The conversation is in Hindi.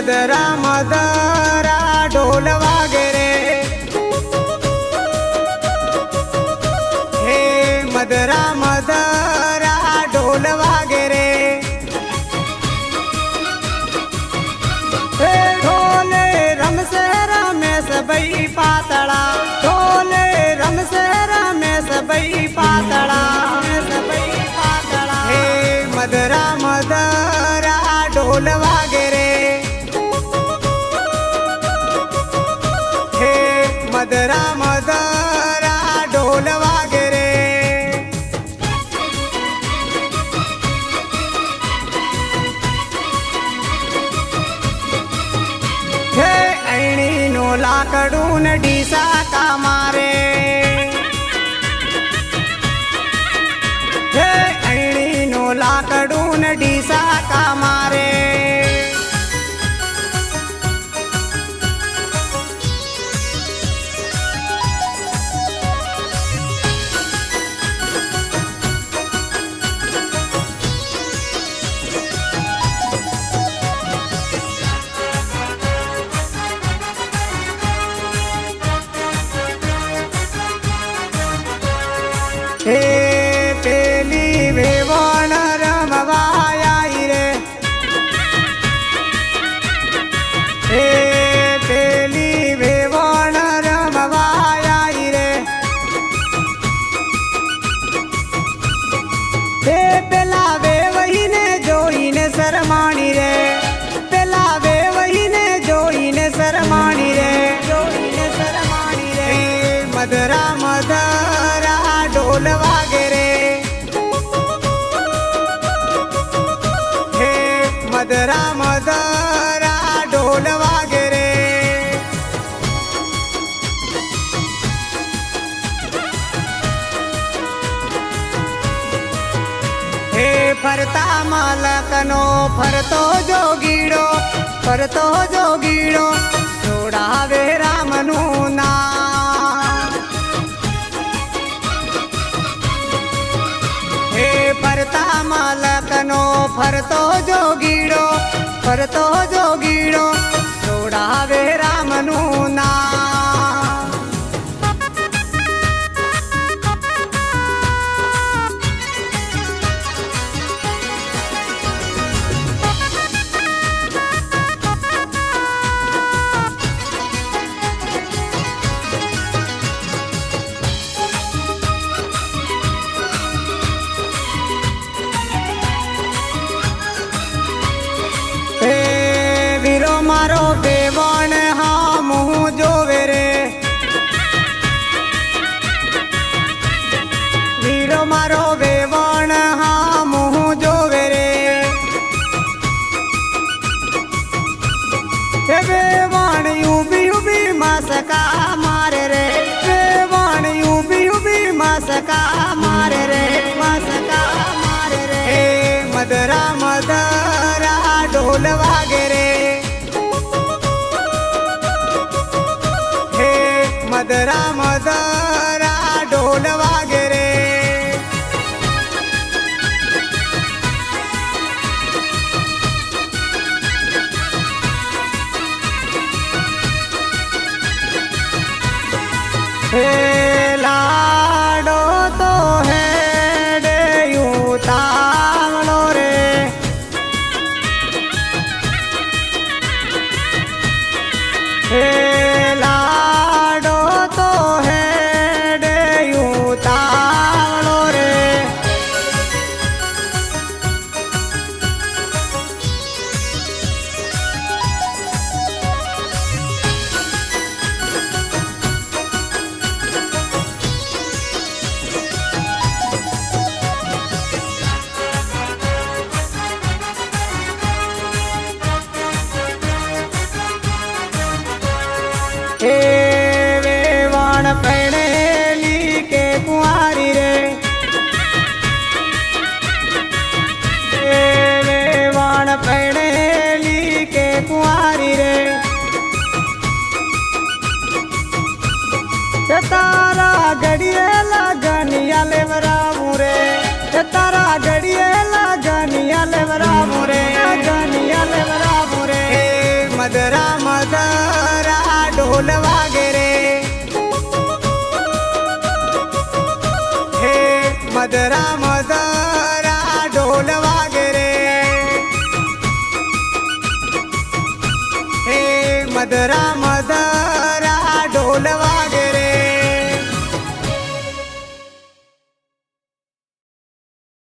मदरा मदरा ढोल वागे रे, हे मदरा मदरा ढोल वागे रे, हे ढोले रमसे रमेश बई पातड़ा, ढोले रमसे रमेश बई पातड़ा, हे मदरा मदरा ढोल वागे रे, हे मदरा मदरा ढोल वागे रे। हे ऐणी नो लाकड़ून डीसा का मारे, हे ऐणी नो लाकड़ून डीसा का मारे, हे पेली वेवण रमवाई रे, हे पेली वेवण रमवाई रे, हे पेला वेवही ने जोई ने शरमाणी रे, पेला वेवही ने जोई ने शरमाणी रे, जोई ने शरमाणी रे, मदरा मदरा ढोल वागे रे, हे मदरा मदरा ढोल वागे रे। हे फरता मालकनो फरतो जोगीड़ो, फरतो जोगीड़ो जोड़ावे रामनु नाम, हे फरता मालकनो फरतो जोगीड़ो, फरतो जोगीड़ो जोड़ावे रामनु नाम। मारो बेवण हाँ मुँह जोवे रे, वीरो मारो बेवण हाँ मुँह जोवे रे, हे बेवण यूबी यूबी मसका मारे रे, बेवण यूबी यूबी मसका मारे रे, मसका मारे रे, हे मदरा मदरा ढोल वागे रे, मदरा मदरा ढोल वागे रे। हे लाडो तो है डे यूं तावड़ो रे, हे वेवण पहनेली के कुंवारी रे, वेवण पहनेली के कुंवारी रे, तारा गड़िए लगनिया लेवरामू रे, तारा गड़िए लगनिया लेवरामू रे, लगनिया लेवरामू रे, मदरा मदरा ढोल वागे रे हे मदरा